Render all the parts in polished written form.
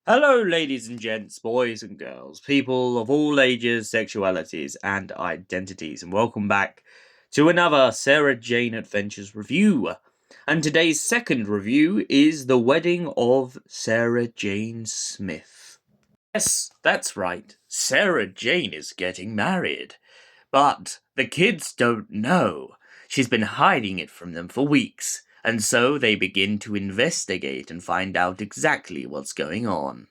Hello, ladies and gents, boys and girls, people of all ages, sexualities, and identities, and welcome back to another Sarah Jane Adventures review. And today's second review is The Wedding of Sarah Jane Smith. Yes, that's right, Sarah Jane is getting married. But the kids don't know. She's been hiding it from them for weeks, and so they begin to investigate and find out exactly what's going on.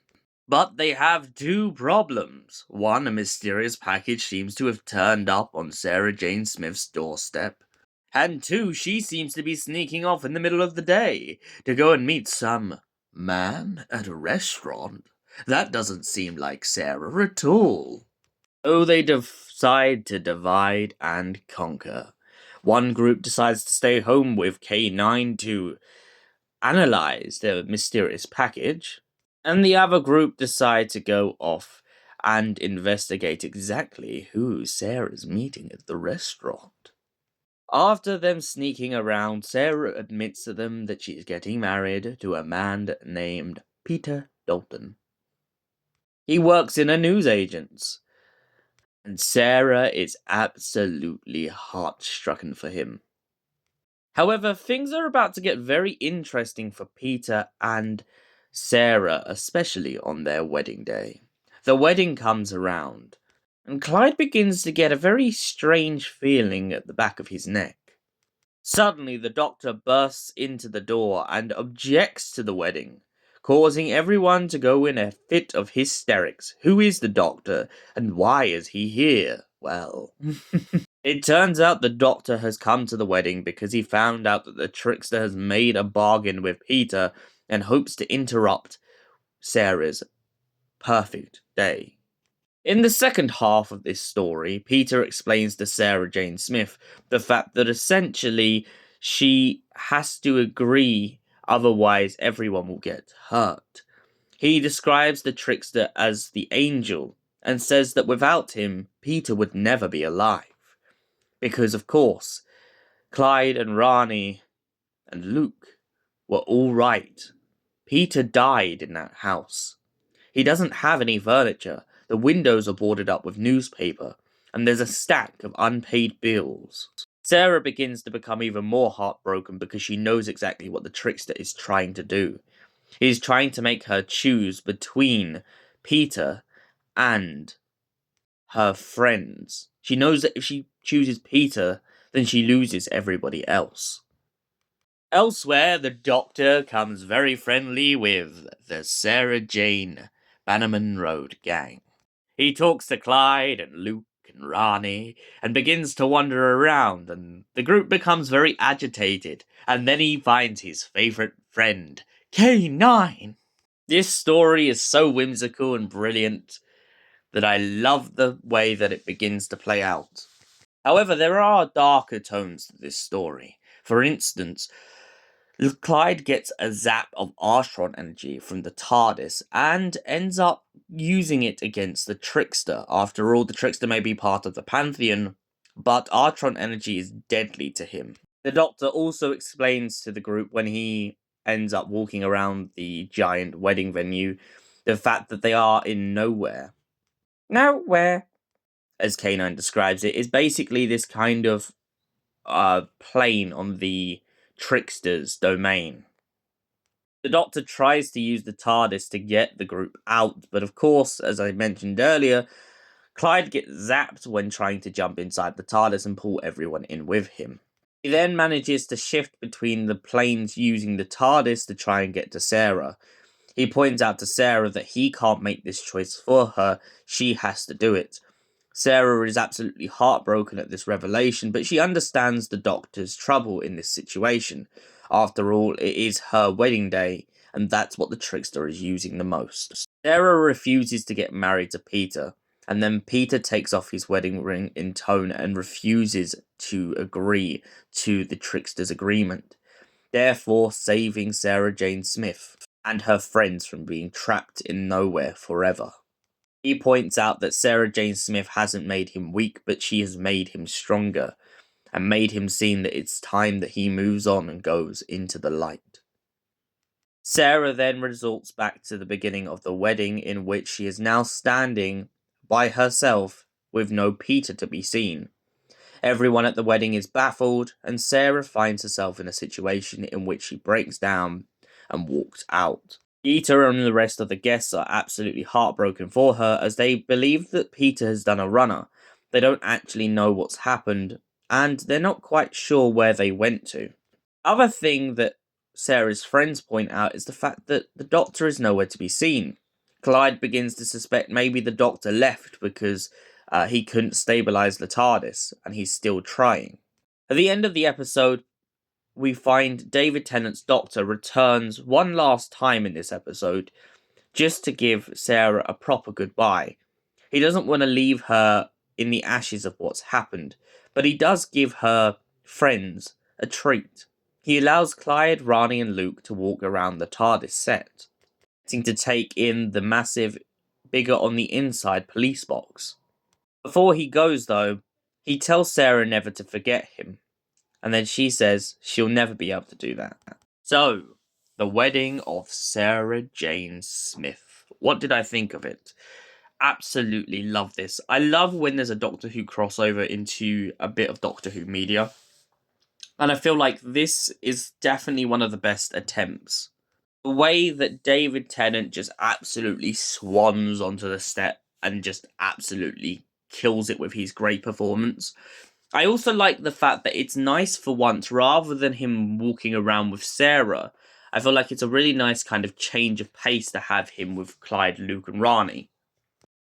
But they have two problems. One, a mysterious package seems to have turned up on Sarah Jane Smith's doorstep. And two, she seems to be sneaking off in the middle of the day to go and meet some man at a restaurant. That doesn't seem like Sarah at all. So they decide to divide and conquer. One group decides to stay home with K9 to analyze the mysterious package, and the other group decide to go off and investigate exactly who Sarah's meeting at the restaurant. After them sneaking around, Sarah admits to them that she's getting married to a man named Peter Dalton. He works in a newsagent's, and Sarah is absolutely heart-stricken for him. However, things are about to get very interesting for Peter and Sarah, especially on their wedding day. The wedding comes around, and Clyde begins to get a very strange feeling at the back of his neck. Suddenly, the doctor bursts into the door and objects to the wedding, causing everyone to go in a fit of hysterics. Who is the doctor, and why is he here? Well, it turns out the doctor has come to the wedding because he found out that the trickster has made a bargain with Peter and hopes to interrupt Sarah's perfect day. In the second half of this story, Peter explains to Sarah Jane Smith the fact that essentially she has to agree, otherwise everyone will get hurt. He describes the trickster as the angel and says that without him, Peter would never be alive. Because, of course, Clyde and Rani and Luke were all right. Peter died in that house. He doesn't have any furniture. The windows are boarded up with newspaper, and there's a stack of unpaid bills. Sarah begins to become even more heartbroken because she knows exactly what the trickster is trying to do. He's trying to make her choose between Peter and her friends. She knows that if she chooses Peter, then she loses everybody else. Elsewhere, the Doctor comes very friendly with the Sarah Jane Bannerman Road gang. He talks to Clyde and Luke and Rani and begins to wander around, and the group becomes very agitated, and then he finds his favourite friend, K9. This story is so whimsical and brilliant that I love the way that it begins to play out. However, there are darker tones to this story. For instance, Clyde gets a zap of Artron energy from the Tardis and ends up using it against the Trickster. After all, the Trickster may be part of the Pantheon, but Artron energy is deadly to him. The Doctor also explains to the group when he ends up walking around the giant wedding venue the fact that they are in nowhere. Nowhere, as K9 describes it, is basically this kind of plane on the Trickster's domain. The Doctor tries to use the TARDIS to get the group out, but of course, as I mentioned earlier, Clyde gets zapped when trying to jump inside the TARDIS and pull everyone in with him. He then manages to shift between the planes using the TARDIS to try and get to Sarah. He points out to Sarah that he can't make this choice for her, she has to do it. Sarah is absolutely heartbroken at this revelation, but she understands the Doctor's trouble in this situation. After all, it is her wedding day, and that's what the Trickster is using the most. Sarah refuses to get married to Peter, and then Peter takes off his wedding ring in tone and refuses to agree to the Trickster's agreement, therefore saving Sarah Jane Smith and her friends from being trapped in nowhere forever. He points out that Sarah Jane Smith hasn't made him weak, but she has made him stronger, and made him see that it's time that he moves on and goes into the light. Sarah then resorts back to the beginning of the wedding, in which she is now standing by herself with no Peter to be seen. Everyone at the wedding is baffled, and Sarah finds herself in a situation in which she breaks down and walks out. Peter and the rest of the guests are absolutely heartbroken for her, as they believe that Peter has done a runner. They don't actually know what's happened, and they're not quite sure where they went to. Other thing that Sarah's friends point out is the fact that the doctor is nowhere to be seen. Clyde begins to suspect maybe the doctor left because he couldn't stabilize the Tardis, and he's still trying. At the end of the episode, we find David Tennant's doctor returns one last time in this episode, just to give Sarah a proper goodbye. He doesn't want to leave her in the ashes of what's happened, but he does give her friends a treat. He allows Clyde, Rani, and Luke to walk around the TARDIS set, getting to take in the massive, bigger on the inside police box. Before he goes, though, he tells Sarah never to forget him, and then she says she'll never be able to do that. So, the wedding of Sarah Jane Smith. What did I think of it? Absolutely love this. I love when there's a Doctor Who crossover into a bit of Doctor Who media. And I feel like this is definitely one of the best attempts. The way that David Tennant just absolutely swans onto the step and just absolutely kills it with his great performance. I also like the fact that it's nice for once, rather than him walking around with Sarah, I feel like it's a really nice kind of change of pace to have him with Clyde, Luke, and Rani.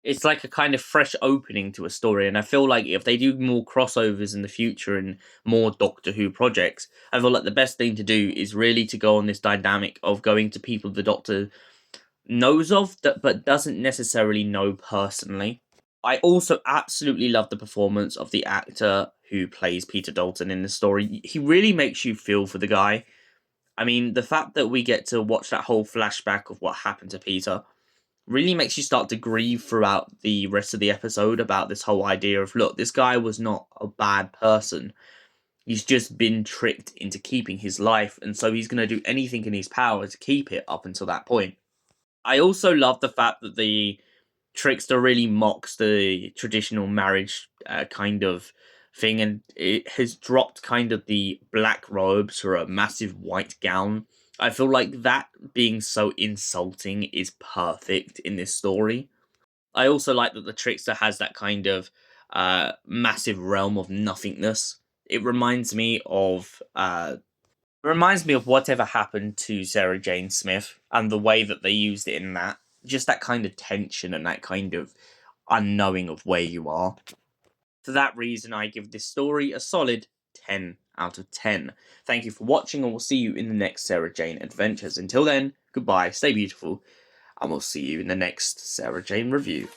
It's like a kind of fresh opening to a story, and I feel like if they do more crossovers in the future and more Doctor Who projects, I feel like the best thing to do is really to go on this dynamic of going to people the Doctor knows of, but doesn't necessarily know personally. I also absolutely love the performance of the actor who plays Peter Dalton in the story. He really makes you feel for the guy. I mean, the fact that we get to watch that whole flashback of what happened to Peter really makes you start to grieve throughout the rest of the episode about this whole idea of, look, this guy was not a bad person. He's just been tricked into keeping his life, and so he's going to do anything in his power to keep it up until that point. I also love the fact that the Trickster really mocks the traditional marriage kind of thing, and it has dropped kind of the black robes for a massive white gown. I feel like that being so insulting is perfect in this story. I also like that the Trickster has that kind of massive realm of nothingness. It reminds me of whatever happened to Sarah Jane Smith and the way that they used it in that. Just that kind of tension and that kind of unknowing of where you are. For that reason, I give this story a solid 10 out of 10. Thank you for watching, and we'll see you in the next Sarah Jane adventures. Until then, goodbye, stay beautiful, and we'll see you in the next Sarah Jane review.